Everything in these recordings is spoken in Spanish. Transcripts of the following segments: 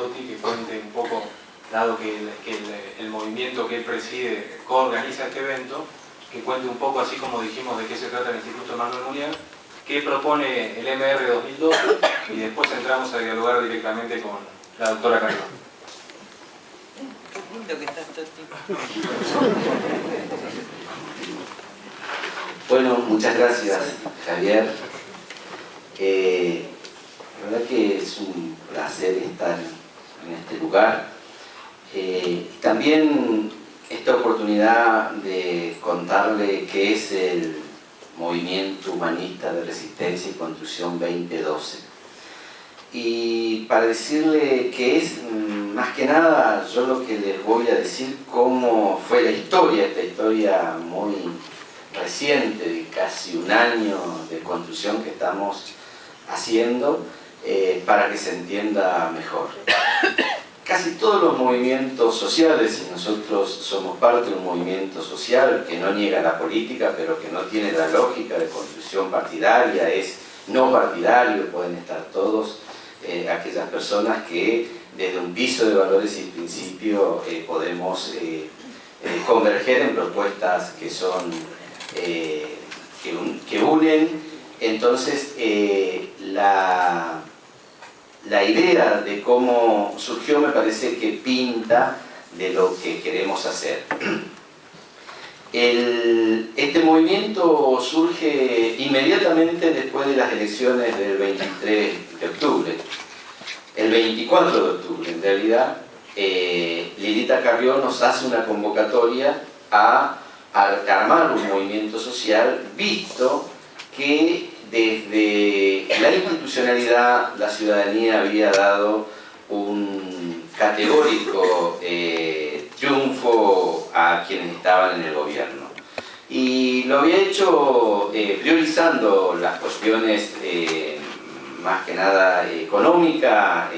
Totti, que cuente un poco, dado que el movimiento que él preside coorganiza este evento, que cuente un poco, así como dijimos, de qué se trata el Instituto Manuel Munier, qué propone el MR 2012, y después entramos a dialogar directamente con la doctora Carlos. Qué lindo que estás, Totti. Bueno, muchas gracias, Javier. La verdad que es un placer estar en este lugar. También esta oportunidad de contarle qué es el Movimiento Humanista de Resistencia y Construcción 2012. Y para decirle que es, más que nada, yo lo que les voy a decir cómo fue la historia, esta historia muy reciente, de casi un año de construcción que estamos haciendo, para que se entienda mejor. Casi todos los movimientos sociales, y nosotros somos parte de un movimiento social que no niega la política, pero que no tiene la lógica de construcción partidaria, es no partidario, pueden estar todos aquellas personas que desde un piso de valores y principios podemos converger en propuestas que son que unen. Entonces la idea de cómo surgió me parece que pinta de lo que queremos hacer. Este movimiento surge inmediatamente después de las elecciones del 23 de octubre. El 24 de octubre, en realidad, Lilita Carrió nos hace una convocatoria a armar un movimiento social, visto que desde la institucionalidad la ciudadanía había dado un categórico triunfo a quienes estaban en el gobierno. Y lo había hecho priorizando las cuestiones más que nada económicas.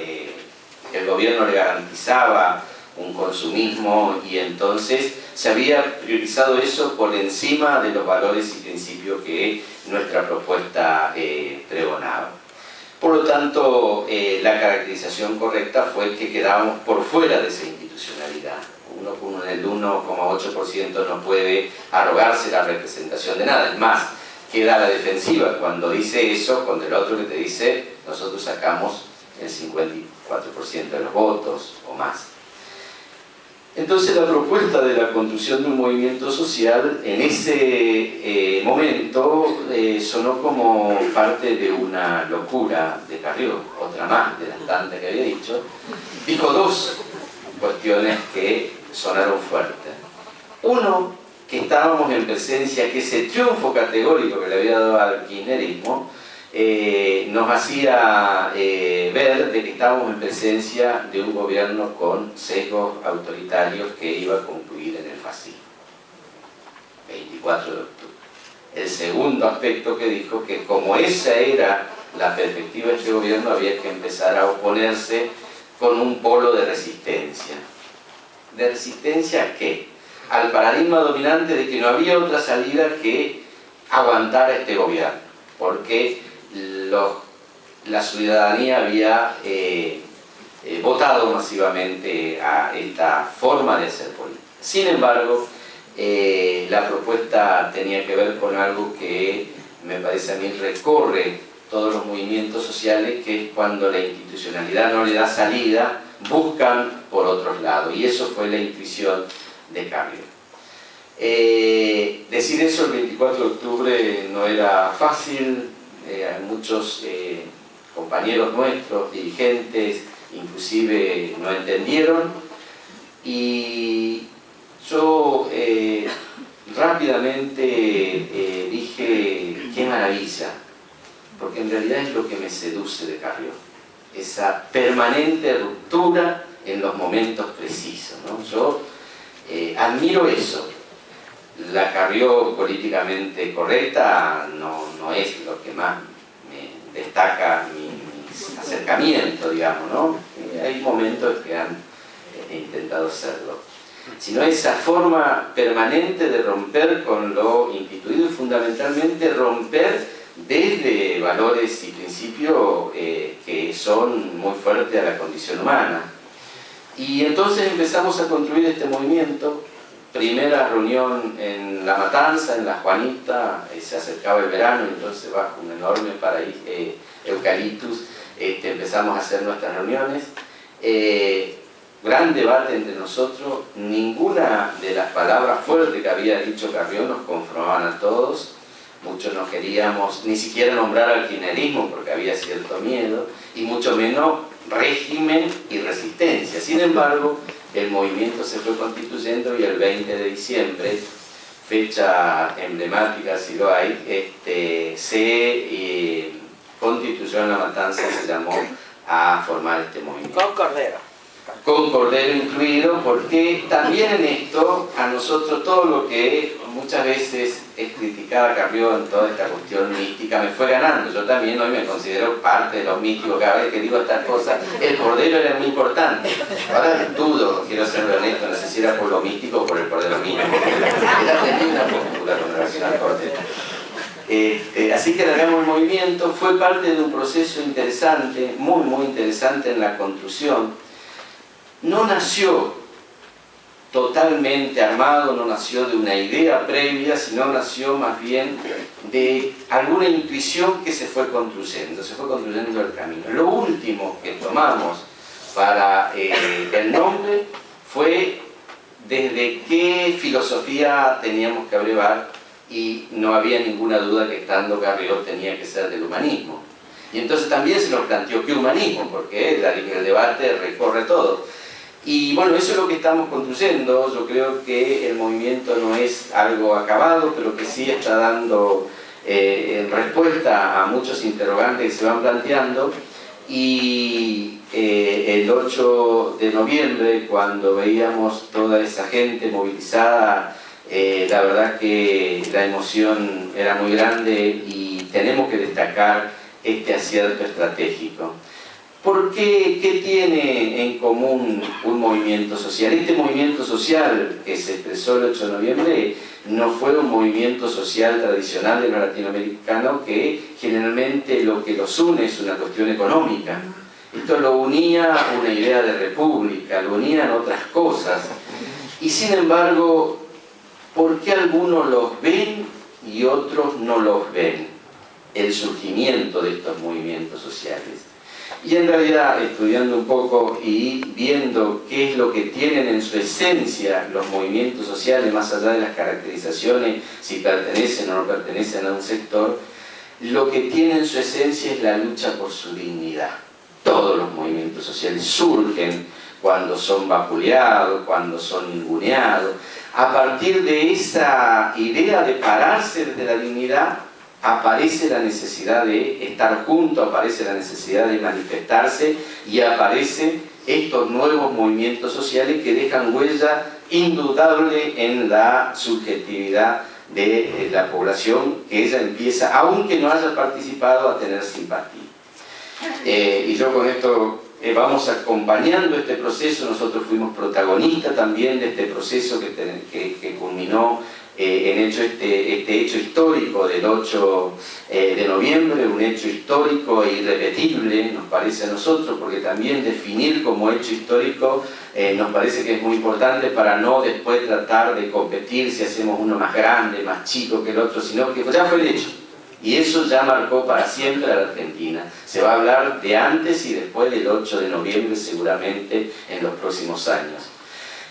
El gobierno le garantizaba un consumismo y entonces se había priorizado eso por encima de los valores y principios que nuestra propuesta pregonaba. Por lo tanto, la caracterización correcta fue que quedábamos por fuera de esa institucionalidad. El 1,8% no puede arrogarse la representación de nada. Es más, queda a la defensiva cuando dice eso, cuando el otro que te dice nosotros sacamos el 54% de los votos o más. Entonces la propuesta de la construcción de un movimiento social en ese momento sonó como parte de una locura de Carrió, otra más de las tantas que había dicho. Dijo dos cuestiones que sonaron fuertes. Uno, que estábamos en presencia, que ese triunfo categórico que le había dado al kirchnerismo nos hacía ver de que estábamos en presencia de un gobierno con sesgos autoritarios que iba a concluir en el fascismo. 24 de octubre. El segundo aspecto que dijo, que como esa era la perspectiva de este gobierno, había que empezar a oponerse con un polo de resistencia. ¿De resistencia a qué? Al paradigma dominante de que no había otra salida que aguantar a este gobierno, porque la ciudadanía había votado masivamente a esta forma de hacer política. Sin embargo, la propuesta tenía que ver con algo que me parece a mí recorre todos los movimientos sociales, que es cuando la institucionalidad no le da salida, buscan por otros lados, y eso fue la intuición de Carrió. Decir eso el 24 de octubre no era fácil. Muchos compañeros nuestros, dirigentes, inclusive no entendieron, y yo rápidamente dije, qué maravilla, porque en realidad es lo que me seduce de Carrió, esa permanente ruptura en los momentos precisos, ¿no? Yo admiro eso. La Carrió políticamente correcta no es lo que más me destaca mi acercamiento, digamos, ¿no? Hay momentos que han intentado serlo. Sino esa forma permanente de romper con lo instituido y fundamentalmente romper desde valores y principios que son muy fuertes a la condición humana. Y entonces empezamos a construir este movimiento. Primera reunión en La Matanza, en La Juanita, se acercaba el verano, y entonces bajo un enorme eucaliptus empezamos a hacer nuestras reuniones. Gran debate entre nosotros, ninguna de las palabras fuertes que había dicho Carrió nos conformaban a todos. Muchos no queríamos ni siquiera nombrar al kirchnerismo porque había cierto miedo, y mucho menos régimen y resistencia. Sin embargo, el movimiento se fue constituyendo, y el 20 de diciembre, fecha emblemática si lo hay, se constituyó en La Matanza y se llamó a formar este movimiento. Con Cordero. Con Cordero incluido, porque también en esto, a nosotros todo lo que muchas veces es criticada a Carrió en toda esta cuestión mística me fue ganando. Yo también hoy me considero parte de los místicos. Cada vez que digo estas cosas, el Cordero era muy importante. Ahora dudo, quiero ser honesto, no sé si era por lo místico o por el Cordero místico. Era tenía una postura con relación al Cordero. Así que largamos el movimiento. Fue parte de un proceso interesante, muy interesante en la construcción. No nació totalmente armado, no nació de una idea previa, sino nació más bien de alguna intuición que se fue construyendo el camino. Lo último que tomamos para el nombre fue desde qué filosofía teníamos que abrevar, y no había ninguna duda que estando Carrió tenía que ser del humanismo. Y entonces también se nos planteó qué humanismo, porque el debate recorre todo. Y bueno, eso es lo que estamos construyendo. Yo creo que el movimiento no es algo acabado, pero que sí está dando respuesta a muchos interrogantes que se van planteando. Y el 8 de noviembre, cuando veíamos toda esa gente movilizada, la verdad que la emoción era muy grande, y tenemos que destacar este acierto estratégico. ¿Por qué? ¿Qué tiene en común un movimiento social? Este movimiento social que se expresó el 8 de noviembre no fue un movimiento social tradicional de los latinoamericanos, que generalmente lo que los une es una cuestión económica. Esto lo unía una idea de república, lo unían otras cosas. Y sin embargo, ¿por qué algunos los ven y otros no los ven? El surgimiento de estos movimientos sociales. Y en realidad, estudiando un poco y viendo qué es lo que tienen en su esencia los movimientos sociales, más allá de las caracterizaciones, si pertenecen o no pertenecen a un sector, lo que tienen en su esencia es la lucha por su dignidad. Todos los movimientos sociales surgen cuando son vapuleados, cuando son ninguneados. A partir de esa idea de pararse desde la dignidad, aparece la necesidad de estar juntos, aparece la necesidad de manifestarse, y aparecen estos nuevos movimientos sociales que dejan huella indudable en la subjetividad de la población, que ella empieza, aunque no haya participado, a tener simpatía. Y yo con esto vamos acompañando este proceso. Nosotros fuimos protagonistas también de este proceso que culminó en este hecho histórico del 8 de noviembre, un hecho histórico e irrepetible, nos parece a nosotros, porque también definir como hecho histórico nos parece que es muy importante, para no después tratar de competir si hacemos uno más grande, más chico que el otro, sino que ya fue el hecho. Y eso ya marcó para siempre a la Argentina. Se va a hablar de antes y después del 8 de noviembre seguramente en los próximos años.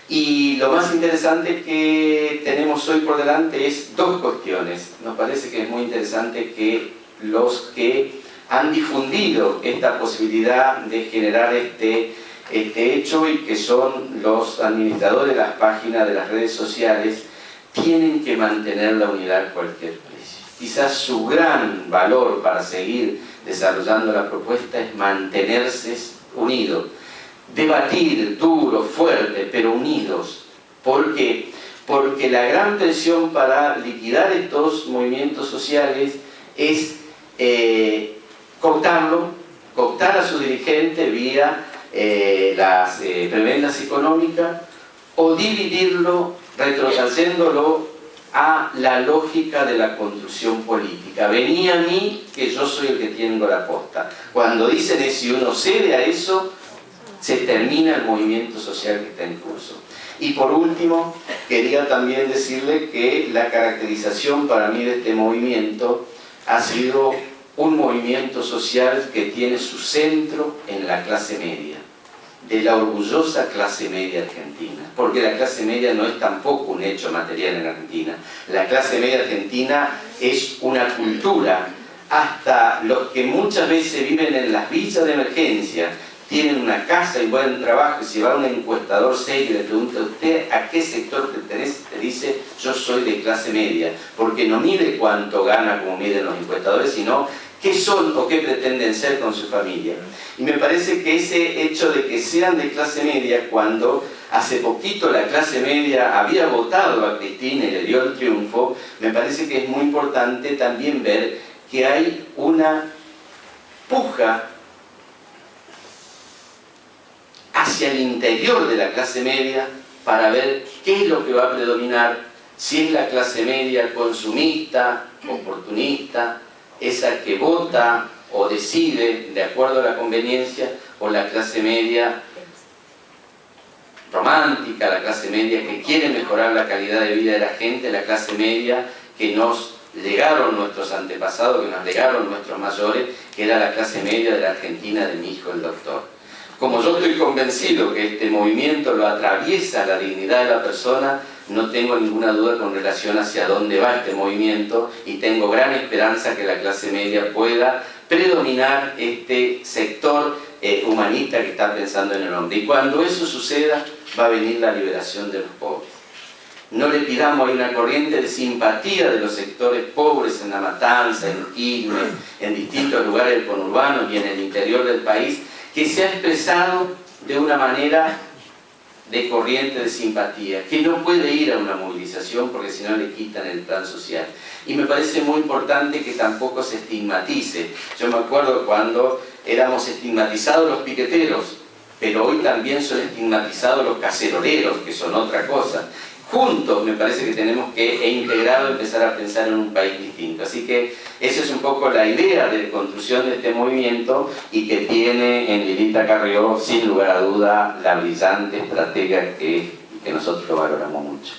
Y lo más interesante que tenemos hoy por delante es dos cuestiones. Nos parece que es muy interesante que los que han difundido esta posibilidad de generar este hecho, y que son los administradores de las páginas de las redes sociales, tienen que mantener la unidad a cualquier precio. Quizás su gran valor para seguir desarrollando la propuesta es mantenerse unidos. Debatir duro, fuerte, pero unidos. ¿Por qué? Porque la gran presión para liquidar estos movimientos sociales es cooptar a su dirigente vía las prebendas económicas, o dividirlo retrocediéndolo a la lógica de la construcción política. Vení a mí, que yo soy el que tengo la posta. Cuando dicen eso y uno cede a eso, se termina el movimiento social que está en curso. Y por último, quería también decirle que la caracterización para mí de este movimiento ha sido un movimiento social que tiene su centro en la clase media, de la orgullosa clase media argentina, porque la clase media no es tampoco un hecho material en Argentina. La clase media argentina es una cultura. Hasta los que muchas veces viven en las villas de emergencia, tienen una casa y buen trabajo, y si va a un encuestador serio y le pregunta a usted a qué sector pertenece, te dice yo soy de clase media, porque no mide cuánto gana como miden los encuestadores, sino qué son o qué pretenden ser con su familia. Y me parece que ese hecho de que sean de clase media, cuando hace poquito la clase media había votado a Cristina y le dio el triunfo, me parece que es muy importante también ver que hay una puja hacia el interior de la clase media para ver qué es lo que va a predominar, si es la clase media consumista, oportunista, esa que vota o decide de acuerdo a la conveniencia, o la clase media romántica, la clase media que quiere mejorar la calidad de vida de la gente, la clase media que nos legaron nuestros antepasados, que nos legaron nuestros mayores, que era la clase media de la Argentina de mi hijo el doctor. Como yo estoy convencido que este movimiento lo atraviesa la dignidad de la persona, no tengo ninguna duda con relación hacia dónde va este movimiento, y tengo gran esperanza que la clase media pueda predominar este sector humanista que está pensando en el hombre. Y cuando eso suceda, va a venir la liberación de los pobres. No le pidamos, hay una corriente de simpatía de los sectores pobres en La Matanza, en Quilmes, en distintos lugares del conurbano y en el interior del país, que se ha expresado de una manera de corriente de simpatía, que no puede ir a una movilización porque si no le quitan el plan social. Y me parece muy importante que tampoco se estigmatice. Yo me acuerdo cuando éramos estigmatizados los piqueteros, pero hoy también son estigmatizados los caceroleros, que son otra cosa. Juntos me parece que tenemos que, integrado, empezar a pensar en un país distinto. Así que esa es un poco la idea de construcción de este movimiento, y que tiene en Lilita Carrió, sin lugar a duda, la brillante estratega que nosotros lo valoramos mucho.